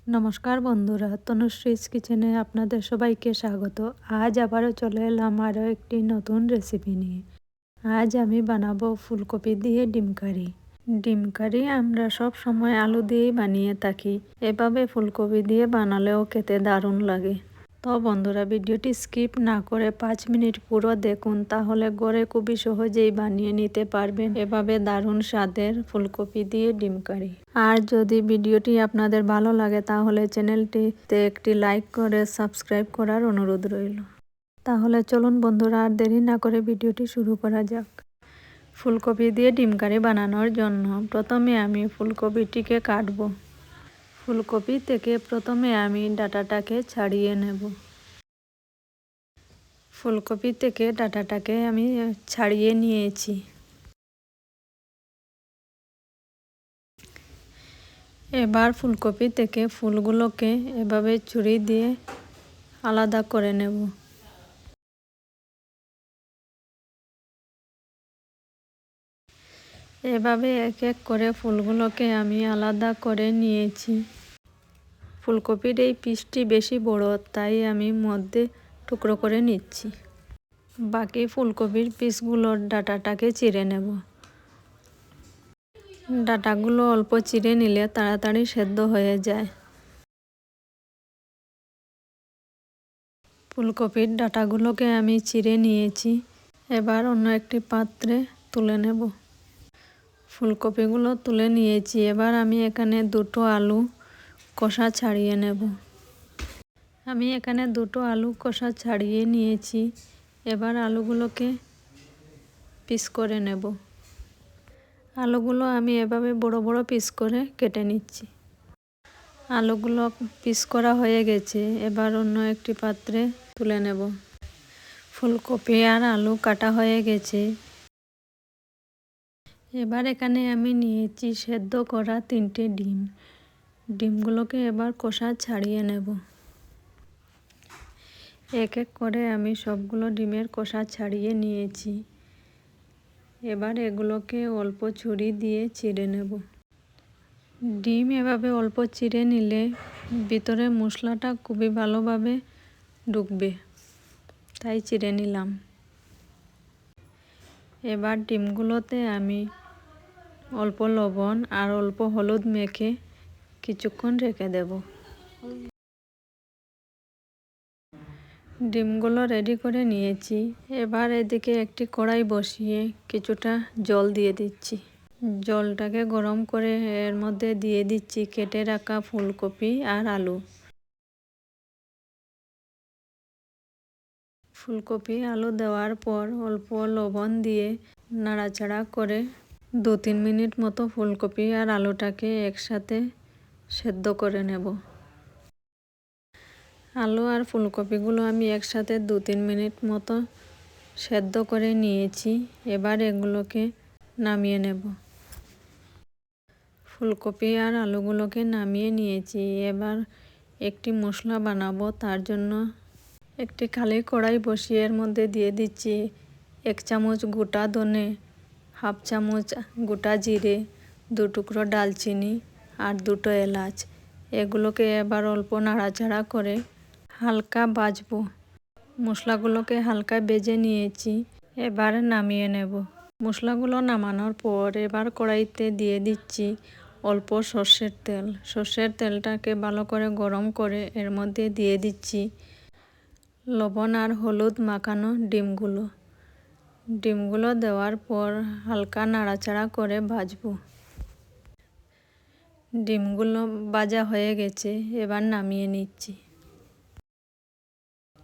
নমস্কার বন্ধুরা, তনুশ্রীস কিচেনে আপনাদের সবাইকে স্বাগত। আজ আবারও চলে এলাম আরও একটি নতুন রেসিপি নিয়ে। আজ আমি বানাবো ফুলকপি দিয়ে ডিম কারি। ডিম কারি আমরা সব সময় আলু দিয়েই বানিয়ে থাকি, এভাবে ফুলকপি দিয়ে বানালেও খেতে দারুণ লাগে। তো বন্ধুরা, ভিডিওটি স্কিপ না করে 5 মিনিট পুরো দেখুন, তাহলে ঘরে খুবই সহজেই বানিয়ে নিতে পারবেন এভাবে দারুণ স্বাদের ফুলকপি দিয়ে ডিম কারি। আর যদি ভিডিওটি আপনাদের ভালো লাগে তাহলে চ্যানেলটিতে একটি লাইক করে সাবস্ক্রাইব করার অনুরোধ রইল। তাহলে চলুন বন্ধুরা, আর দেরি না করে ভিডিওটি শুরু করা যাক। ফুলকপি দিয়ে ডিম কারি বানানোর জন্য প্রথমে আমি ফুলকপিটিকে কাটবো। ফুলকপি থেকে প্রথমে আমি ডাঁটাটাকে ছাড়িয়ে নেব। ফুলকপি থেকে ডাঁটাটাকে আমি ছাড়িয়ে নিয়েছি। এবার ফুলকপি থেকে ফুলগুলোকে এভাবে ছুরি দিয়ে আলাদা করে নেব। এভাবে এক এক করে ফুলগুলোকে আমি আলাদা করে নিয়েছি। ফুলকপির এই পিসটি বেশি বড়, তাই আমি মধ্যে টুকরো করে নিচ্ছি। বাকি ফুলকপির পিসগুলোর ডাঁটাটাকে চিড়ে নেব। ডাঁটাগুলো অল্প চিড়ে নিলে তাড়াতাড়ি সেদ্ধ হয়ে যায়। ফুলকপির ডাঁটাগুলোকে আমি চিড়ে নিয়েছি। এবার অন্য একটি পাত্রে তুলে নেব। ফুলকপিগুলো তুলে নিয়েছি। এবার আমি এখানে দুটো আলু কষা ছাড়িয়ে নেব। আমি এখানে দুটো আলু কষা ছাড়িয়ে নিয়েছি। এবার আলুগুলোকে পিস করে নেব। আলুগুলো আমি এভাবে বড় বড় পিস করে কেটে নিচ্ছি। আলুগুলো পিস করা হয়ে গেছে। এবার অন্য একটি পাত্রে তুলে নেব। ফুলকপি আর আলু কাটা হয়ে গেছে। এবার এখানে আমি নিয়েছি সেদ্ধ করা 3টে ডিম। ডিমগুলোকে এবার খোসা ছাড়িয়ে নেব। এক এক করে আমি সবগুলো ডিমের খোসা ছাড়িয়ে নিয়েছি। এবার এগুলোকে অল্প ছুরি দিয়ে চিড়ে নেব। ডিম এভাবে অল্প চিড়ে নিলে ভিতরে মশলাটা খুবই ভালোভাবে ঢুকবে, তাই চিড়ে নিলাম। এবার ডিমগুলোতে আমি অল্প লবণ আর অল্প হলুদ মেখে কিছুক্ষণ রেখে দেব। ডিমগুলো রেডি করে নিয়েছি। এবার এদিকে একটি কড়াই বসিয়ে কিছুটা জল দিয়ে দিচ্ছি। জলটাকে গরম করে এর মধ্যে দিয়ে দিচ্ছি কেটে রাখা ফুলকপি আর আলু। ফুলকপি আলু দেওয়ার পর অল্প লবণ দিয়ে নাড়াচাড়া করে 2-3 মিনিট মতো ফুলকপি আর আলুটাকে একসাথে সেদ্ধ করে নেব। আলু আর ফুলকপিগুলো আমি একসাথে 2-3 মিনিট মতো সেদ্ধ করে নিয়েছি। এবার এগুলোকে নামিয়ে নেব। ফুলকপি আর আলুগুলোকে নামিয়ে নিয়েছি। এবার একটি মশলা বানাবো। তার জন্য একটি খালি কড়াই বসিয়ে এর মধ্যে দিয়ে দিচ্ছি 1 চামচ গোটা ধনে, 1/2 চামচ গোটা জিরে, 2 টুকরো ডালচিনি আর 2টো এলাচ। এগুলোকে এবার অল্প নাড়াচাড়া করে হালকা ভাজবো। মশলাগুলোকে হালকা ভেজে নিয়েছি। এবার নামিয়ে নেব। মশলাগুলো নামানোর পর এবার কড়াইতে দিয়ে দিচ্ছি অল্প সর্ষের তেল। সর্ষের তেলটাকে ভালো করে গরম করে এর মধ্যে দিয়ে দিচ্ছি লবণ আর হলুদ মাখানো ডিমগুলো। ডিমগুলো দেওয়ার পর হালকা নাড়াচাড়া করে ভাজবো। ডিমগুলো ভাজা হয়ে গেছে। এবার নামিয়ে নিচ্ছি।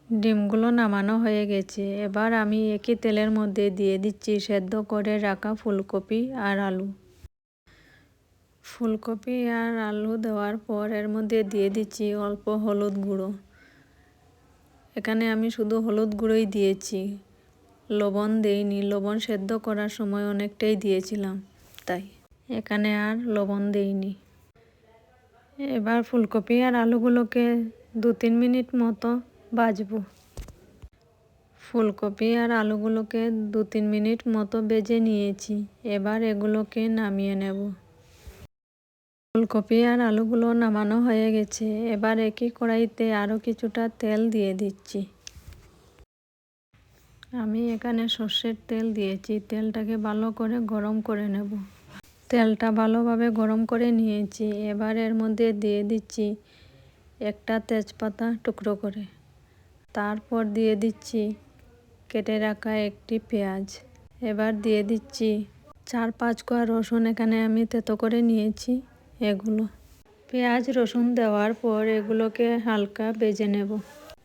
ডিমগুলো নামানো হয়ে গেছে। এবার আমি একই তেলের মধ্যে দিয়ে দিচ্ছি সেদ্ধ করে রাখা ফুলকপি আর আলু। ফুলকপি আর আলু দেওয়ার পর এর মধ্যে দিয়ে দিচ্ছি অল্প হলুদ গুঁড়ো। এখানে আমি শুধু হলুদ গুঁড়োই দিয়েছি, লবণ দেইনি। লবণ সেদ্ধ করার সময় অনেকটাই দিয়েছিলাম, তাই এখানে আর লবণ দেইনি। এবার ফুলকপি আর আলুগুলোকে 2-3 মিনিট মতো ভাজবো। ফুলকপি আর আলুগুলোকে 2-3 মিনিট মতো ভেজে নিয়েছি। এবার এগুলোকে নামিয়ে নেব। ফুলকপি আর আলুগুলো নামানো হয়ে গেছে। এবার একই কড়াইতে আরও কিছুটা তেল দিয়ে দিচ্ছি। আমি এখানে সর্ষের তেল দিয়েছি। তেলটাকে ভালো করে গরম করে নেব। তেলটা ভালোভাবে গরম করে নিয়েছি। এবার এর মধ্যে দিয়ে দিচ্ছি একটা তেজপাতা টুকরো করে। তারপর দিয়ে দিচ্ছি কেটে রাখা একটি পেঁয়াজ। এবার দিয়ে দিচ্ছি 4-5 কোয়া রসুন, এখানে আমি থেতো করে নিয়েছি এগুলো। পেঁয়াজ রসুন দেওয়ার পর এগুলোকে হালকা ভেজে নেব।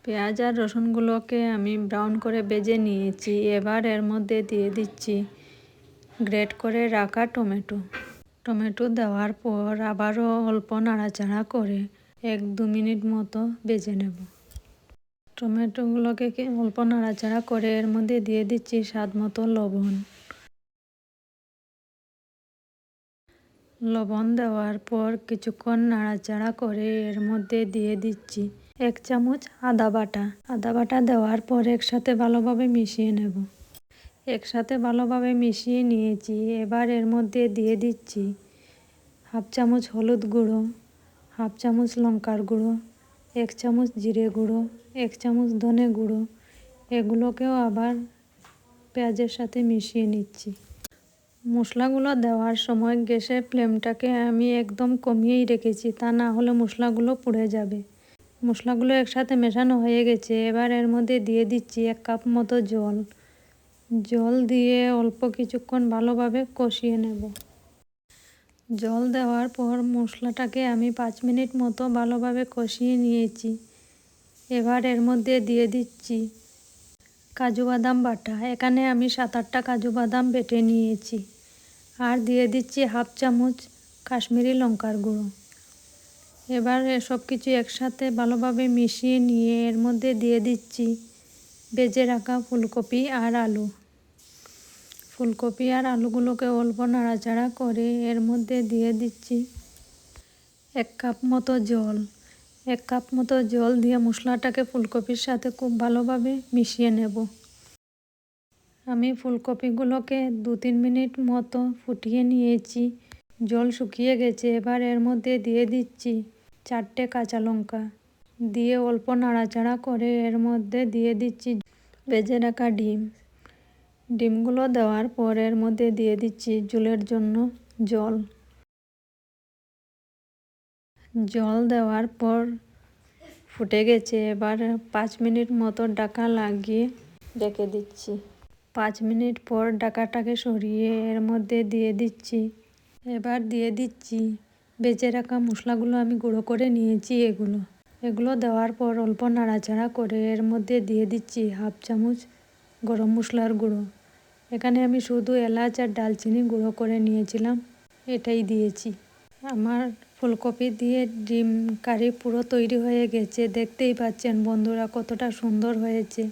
পেঁয়াজ আর রসুনগুলোকে আমি ব্রাউন করে ভেজে নিয়েছি। এবার এর মধ্যে দিয়ে দিচ্ছি গ্রেট করে রাখা টমেটো। টমেটো দেওয়ার পর আবারও অল্প নাড়াচাড়া করে 1-2 মিনিট মতো ভেজে নেব। টমেটোগুলোকে অল্প নাড়াচাড়া করে এর মধ্যে দিয়ে দিচ্ছি স্বাদ মতো লবণ। লবণ দেওয়ার পর কিছুক্ষণ নাড়াচাড়া করে এর মধ্যে দিয়ে দিচ্ছি 1 চামচ আদা বাটা। আদা বাটা দেওয়ার পর একসাথে ভালোভাবে মিশিয়ে নেব। একসাথে ভালোভাবে মিশিয়ে নিয়েছি। এবার এর মধ্যে দিয়ে দিচ্ছি 1/2 চামচ হলুদ গুঁড়ো, 1/2 চামচ লঙ্কার গুঁড়ো, 1 চামচ জিরে গুঁড়ো, 1 চামচ ধনে গুঁড়ো। এগুলোকেও আবার পেঁয়াজের সাথে মিশিয়ে নিচ্ছি। মশলাগুলো দেওয়ার সময় গ্যাসের ফ্লেমটাকে আমি একদম কমিয়েই রেখেছি, তা না হলে মশলাগুলো পুড়ে যাবে। মশলাগুলো একসাথে মেশানো হয়ে গেছে। এবার এর মধ্যে দিয়ে দিচ্ছি 1 কাপ মতো জল। জল দিয়ে অল্প কিছুক্ষণ ভালোভাবে কষিয়ে নেব। জল দেওয়ার পর মশলাটাকে আমি 5 মিনিট মতো ভালোভাবে কষিয়ে নিয়েছি। এবার এর মধ্যে দিয়ে দিচ্ছি কাজু বাদাম বাটা। এখানে আমি 7-8টা কাজু বাদাম বেটে নিয়েছি। আর দিয়ে দিচ্ছি 1/2 চামচ কাশ্মীরি লঙ্কার গুঁড়ো। এবার সব কিছু একসাথে ভালোভাবে মিশিয়ে নিয়ে এর মধ্যে দিয়ে দিচ্ছি ভেজে রাখা ফুলকপি আর আলু। ফুলকপি আর আলুগুলোকে অল্প নাড়াচাড়া করে এর মধ্যে দিয়ে দিচ্ছি 1 কাপ মতো জল। 1 কাপ মতো জল দিয়ে মশলাটাকে ফুলকপির সাথে খুব ভালোভাবে মিশিয়ে নেব। আমি ফুলকপিগুলোকে 2-3 মিনিট মতো ফুটিয়ে নিয়েছি। জল শুকিয়ে গেছে। এবার এর মধ্যে দিয়ে দিচ্ছি 4টে কাঁচা লঙ্কা। দিয়ে অল্প নাড়াচাড়া করে এর মধ্যে দিয়ে দিচ্ছি ভেজে রাখা ডিম। ডিমগুলো দেওয়ার পর এর মধ্যে দিয়ে দিচ্ছি ঝোলের জন্য জল। জল দেওয়ার পর ফুটে গেছে। এবার 5 মিনিট মতো ঢাকা লাগিয়ে রেখে দিচ্ছি। 5 মিনিট পর ঢাকাটাকে সরিয়ে এর মধ্যে দিয়ে দিচ্ছি ভেজে রাখা মশলাগুলো আমি গুঁড়ো করে নিয়েছি এগুলো দেওয়ার পর অল্প নাড়াচাড়া করে এর মধ্যে দিয়ে দিচ্ছি 1/2 চামচ গরম মশলার গুঁড়ো। এখানে আমি শুধু এলাচ আর দারচিনি গুঁড়ো করে নিয়েছিলাম, এটাই দিয়েছি। আমার ফুলকপি দিয়ে ডিম কারি পুরো তৈরি হয়ে গেছে। দেখতেই পাচ্ছেন বন্ধুরা কতটা সুন্দর হয়েছে।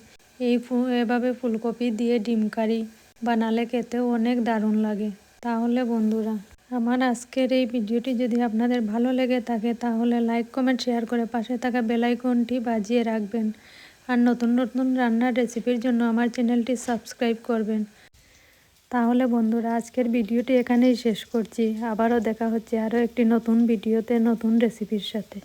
এভাবে ফুলকপি দিয়ে ডিম কারি বানালে খেতেও অনেক দারুণ লাগে। তাহলে বন্ধুরা, আমার আজকের এই ভিডিওটি যদি আপনাদের ভালো লেগে থাকে তাহলে লাইক, কমেন্ট, শেয়ার করে পাশে থাকা বেল আইকনটি বাজিয়ে রাখবেন। আর নতুন নতুন রান্নার রেসিপির জন্য আমার চ্যানেলটি সাবস্ক্রাইব করবেন। তাহলে বন্ধুরা, আজকের ভিডিওটি এখানেই শেষ করছি। আবারও দেখা হচ্ছে আরও একটি নতুন ভিডিওতে নতুন রেসিপির সাথে।